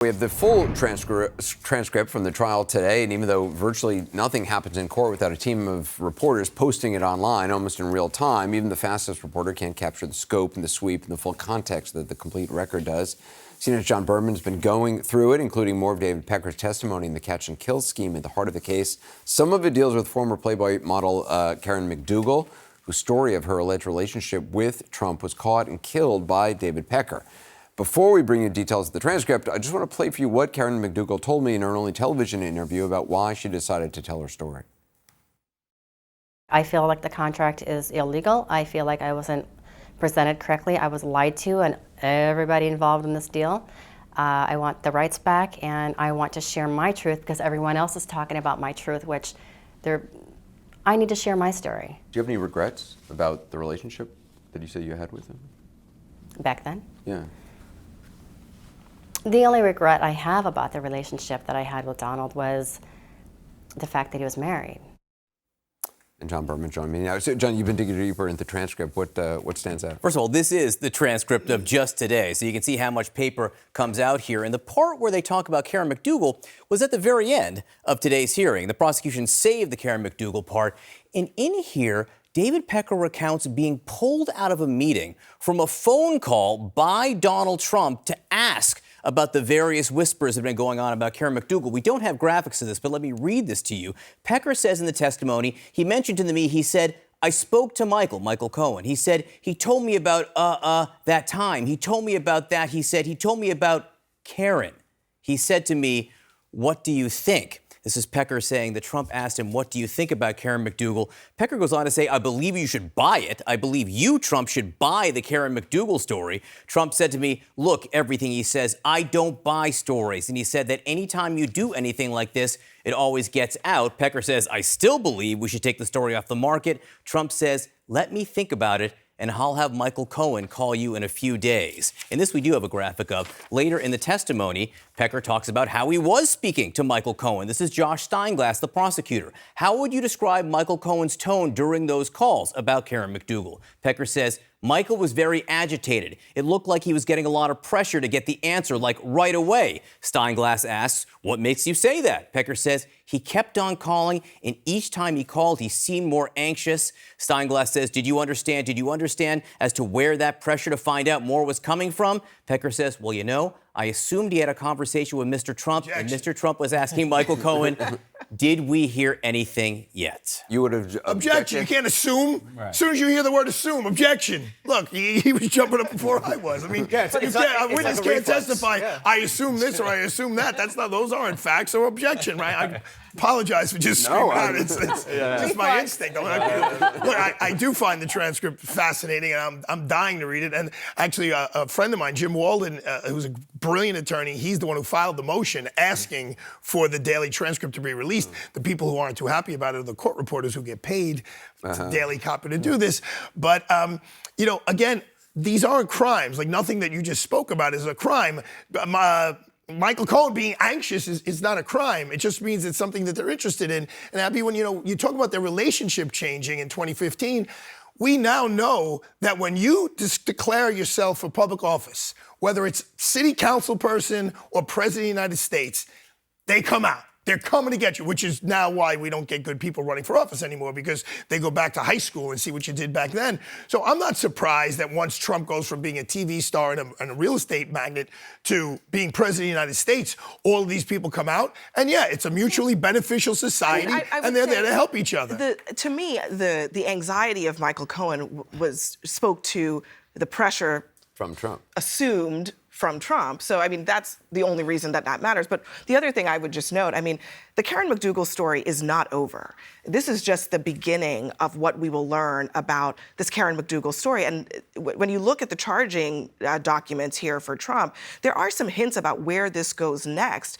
We have the full transcript from the trial today, and even though virtually nothing happens in court without a team of reporters posting it online almost in real time, even the fastest reporter can't capture the scope and the sweep and the full context that the complete record does. CNN's John Berman has been going through it, including more of David Pecker's testimony in the catch and kill scheme at the heart of the case. Some of it deals with former Playboy model Karen McDougal, whose story of her alleged relationship with Trump was caught and killed by David Pecker. Before we bring you details of the transcript, I just want to play for you what Karen McDougal told me in her only television interview about why she decided to tell her story. I feel like the contract is illegal. I feel like I wasn't presented correctly. I was lied to, and everybody involved in this deal. I want the rights back, and I want to share my truth because everyone else is talking about my truth, which I need to share my story. Do you have any regrets about the relationship that you said you had with him? Back then? Yeah. The only regret I have about the relationship that I had with Donald was the fact that he was married. And John Berman joined me now. So, John, you've been digging deeper into the transcript. What stands out? First of all, this is the transcript of just today, so you can see how much paper comes out here. And the part where they talk about Karen McDougal was at the very end of today's hearing. The prosecution saved the Karen McDougal part. And in here, David Pecker recounts being pulled out of a meeting from a phone call by Donald Trump to ask about the various whispers that have been going on about Karen McDougal. We don't have graphics of this, but let me read this to you. Pecker says in the testimony, he mentioned to me, he said, I spoke to Michael Cohen. He said, he told me about that time. He told me about that. He said, he told me about Karen. He said to me, what do you think? This is Pecker saying that Trump asked him, what do you think about Karen McDougal? Pecker goes on to say, I believe you should buy it. I believe you, Trump, should buy the Karen McDougal story. Trump said to me, look, everything he says, I don't buy stories. And he said that anytime you do anything like this, it always gets out. Pecker says, I still believe we should take the story off the market. Trump says, let me think about it, and I'll have Michael Cohen call you in a few days. And this we do have a graphic of. Later in the testimony, Pecker talks about how he was speaking to Michael Cohen. This is Josh Steinglass, the prosecutor. How would you describe Michael Cohen's tone during those calls about Karen McDougal? Pecker says, Michael was very agitated. It looked like he was getting a lot of pressure to get the answer, like right away. Steinglass asks, what makes you say that? Pecker says, he kept on calling, and each time he called, he seemed more anxious. Steinglass says, did you understand as to where that pressure to find out more was coming from? Pecker says, well, you know, I assumed he had a conversation with Mr. Trump, and Mr. Trump was asking Michael Cohen, did we hear anything yet? You would have objection. You can't assume. Right. As soon as you hear the word assume, objection. Look, he was jumping up before I was. I mean, a witness can't testify. Yeah. I assume this or I assume that. Those aren't facts or objection, right? I apologize for just screaming out. It's just my instinct. Look, I do find the transcript fascinating, and I'm dying to read it. And actually, a friend of mine, Jim Walden, who's a brilliant attorney, he's the one who filed the motion asking for the daily transcript to be released. The people who aren't too happy about it are the court reporters who get paid daily copy to do this. But, again, these aren't crimes. Like, nothing that you just spoke about is a crime. Michael Cohen being anxious is not a crime. It just means it's something that they're interested in. And Abby, when you talk about their relationship changing in 2015, we now know that when you declare yourself for public office, whether it's city council person or president of the United States, they come out. They're coming to get you, which is now why we don't get good people running for office anymore, because they go back to high school and see what you did back then. So I'm not surprised that once Trump goes from being a TV star and a real estate magnate to being president of the United States, all of these people come out. And yeah, it's a mutually beneficial society, and they're there to help each other. To me, the anxiety of Michael Cohen spoke to the pressure from Trump. Assumed from Trump. So, I mean, that's the only reason that matters. But the other thing I would just note, I mean, the Karen McDougal story is not over. This is just the beginning of what we will learn about this Karen McDougal story. And when you look at the charging documents here for Trump, there are some hints about where this goes next.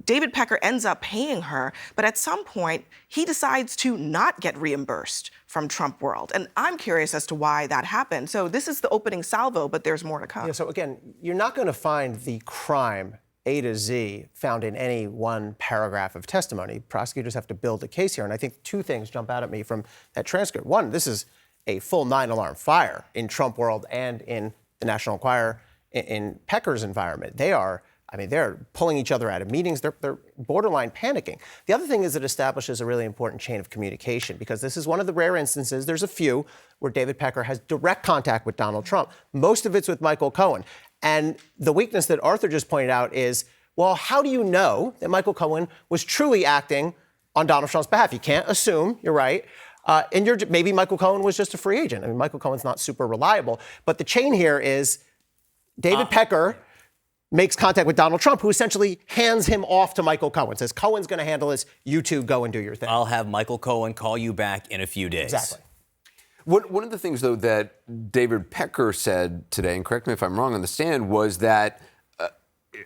David Pecker ends up paying her, but at some point, he decides to not get reimbursed from Trump World. And I'm curious as to why that happened. So this is the opening salvo, but there's more to come. Yeah, so again, you're not going to find the crime A to Z found in any one paragraph of testimony. Prosecutors have to build a case here. And I think two things jump out at me from that transcript. One, this is a full 9-alarm fire in Trump World and in the National Enquirer in Pecker's environment. They are I mean, they're pulling each other out of meetings. They're borderline panicking. The other thing is it establishes a really important chain of communication because this is one of the rare instances, there's a few, where David Pecker has direct contact with Donald Trump. Most of it's with Michael Cohen. And the weakness that Arthur just pointed out is, well, how do you know that Michael Cohen was truly acting on Donald Trump's behalf? You can't assume, you're right. And maybe Michael Cohen was just a free agent. I mean, Michael Cohen's not super reliable. But the chain here is David Pecker makes contact with Donald Trump, who essentially hands him off to Michael Cohen, says, Cohen's going to handle this. You two go and do your thing. I'll have Michael Cohen call you back in a few days. Exactly. One of the things, though, that David Pecker said today, and correct me if I'm wrong on the stand, was that,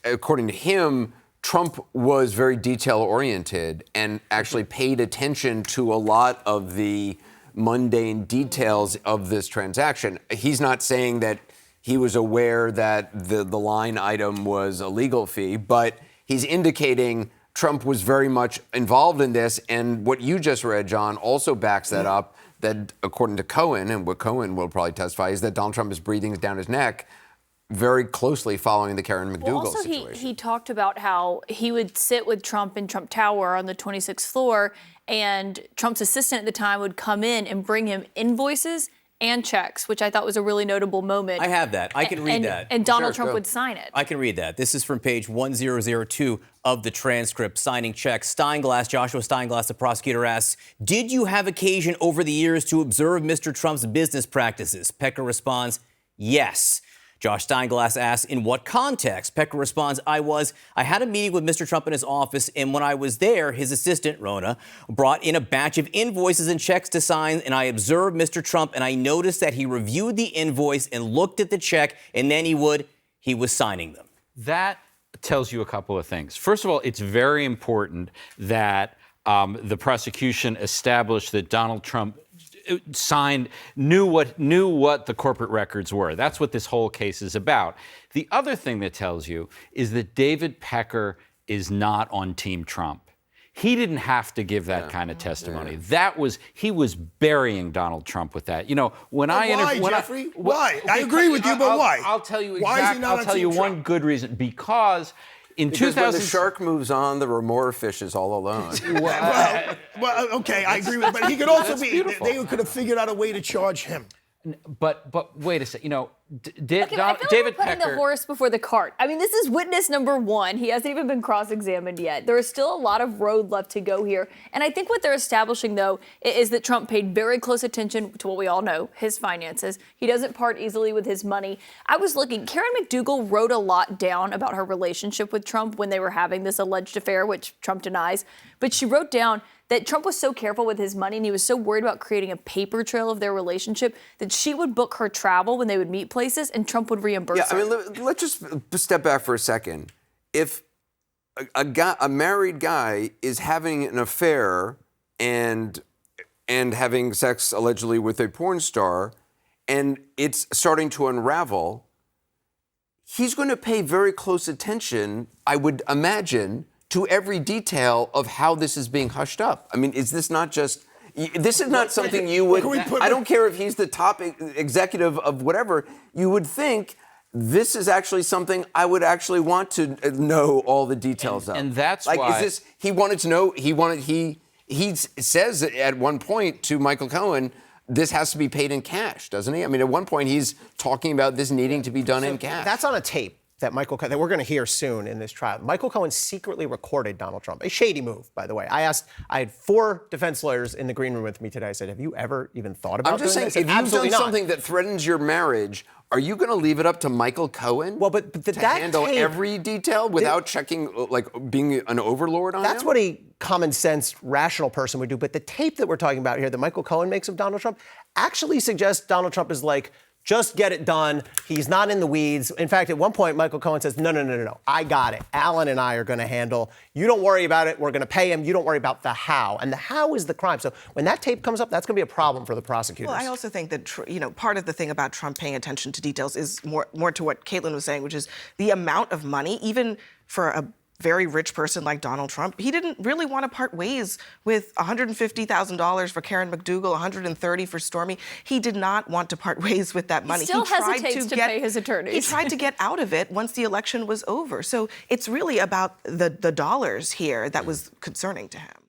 according to him, Trump was very detail-oriented and actually paid attention to a lot of the mundane details of this transaction. He's not saying that he was aware that the line item was a legal fee, but he's indicating Trump was very much involved in this. And what you just read, John, also backs that up, that according to Cohen, and what Cohen will probably testify, is that Donald Trump is breathing down his neck very closely following the Karen McDougal situation. He talked about how he would sit with Trump in Trump Tower on the 26th floor, and Trump's assistant at the time would come in and bring him invoices and checks, which I thought was a really notable moment. I have that. I can read that. And Donald Trump would sign it. I can read that. This is from page 1002 of the transcript, signing checks. Joshua Steinglass, the prosecutor, asks, did you have occasion over the years to observe Mr. Trump's business practices? Pecker responds, yes. Josh Steinglass asks, in what context? Pecker responds, I had a meeting with Mr. Trump in his office, and when I was there, his assistant, Rona, brought in a batch of invoices and checks to sign, and I observed Mr. Trump, and I noticed that he reviewed the invoice and looked at the check, and then he was signing them. That tells you a couple of things. First of all, it's very important that the prosecution established that Donald Trump knew what the corporate records were. That's what this whole case is about. The other thing that tells you is that David Pecker is not on Team Trump. He didn't have to give that kind of testimony. He was burying Donald Trump with that. You know, Jeffrey? Why? I agree with you, but why? I'll tell you Why is he not I'll on tell you Team one Trump? good reason. Because when the shark moves on, the remora fish is all alone. Well, okay, I agree with you. But he could also be, they could have figured out a way to charge him. But wait a second. You know, I feel like David we're putting Pecker. the horse before the cart. I mean, this is witness number one. He hasn't even been cross-examined yet. There is still a lot of road left to go here. And I think what they're establishing, though, is that Trump paid very close attention to what we all know, his finances. He doesn't part easily with his money. I was looking, Karen McDougal wrote a lot down about her relationship with Trump when they were having this alleged affair, which Trump denies. But she wrote down that Trump was so careful with his money and he was so worried about creating a paper trail of their relationship that she would book her travel when they would meet places and Trump would reimburse her. I mean, let's just step back for a second. If a married guy is having an affair and having sex allegedly with a porn star and it's starting to unravel, he's going to pay very close attention, I would imagine, to every detail of how this is being hushed up. I mean, is this not just... This is not something you would... I don't care if he's the top executive of whatever. You would think this is actually something I would actually want to know all the details of. And that's why... Is this... He wanted to know... He says at one point to Michael Cohen, this has to be paid in cash, doesn't he? I mean, at one point he's talking about this needing to be done in cash. That's on a tape that that we're going to hear soon in this trial. Michael Cohen secretly recorded Donald Trump. A shady move, by the way. I had 4 defense lawyers in the green room with me today. I said, have you ever even thought about doing this? I'm just saying, if you've done something that threatens your marriage, are you going to leave it up to Michael Cohen to handle every detail without checking, like being an overlord on him? That's what a common sense, rational person would do. But the tape that we're talking about here that Michael Cohen makes of Donald Trump actually suggests Donald Trump is like, just get it done. He's not in the weeds. In fact, at one point, Michael Cohen says, no. I got it. Alan and I are going to handle. You don't worry about it. We're going to pay him. You don't worry about the how. And the how is the crime. So when that tape comes up, that's going to be a problem for the prosecutors. Well, I also think that, part of the thing about Trump paying attention to details is more to what Caitlin was saying, which is the amount of money, even for very rich person like Donald Trump, he didn't really want to part ways with $150,000 for Karen McDougal, $130,000 for Stormy. He did not want to part ways with that money. He still tried hesitates to pay his attorneys. He tried to get out of it once the election was over. So it's really about the dollars here that was concerning to him.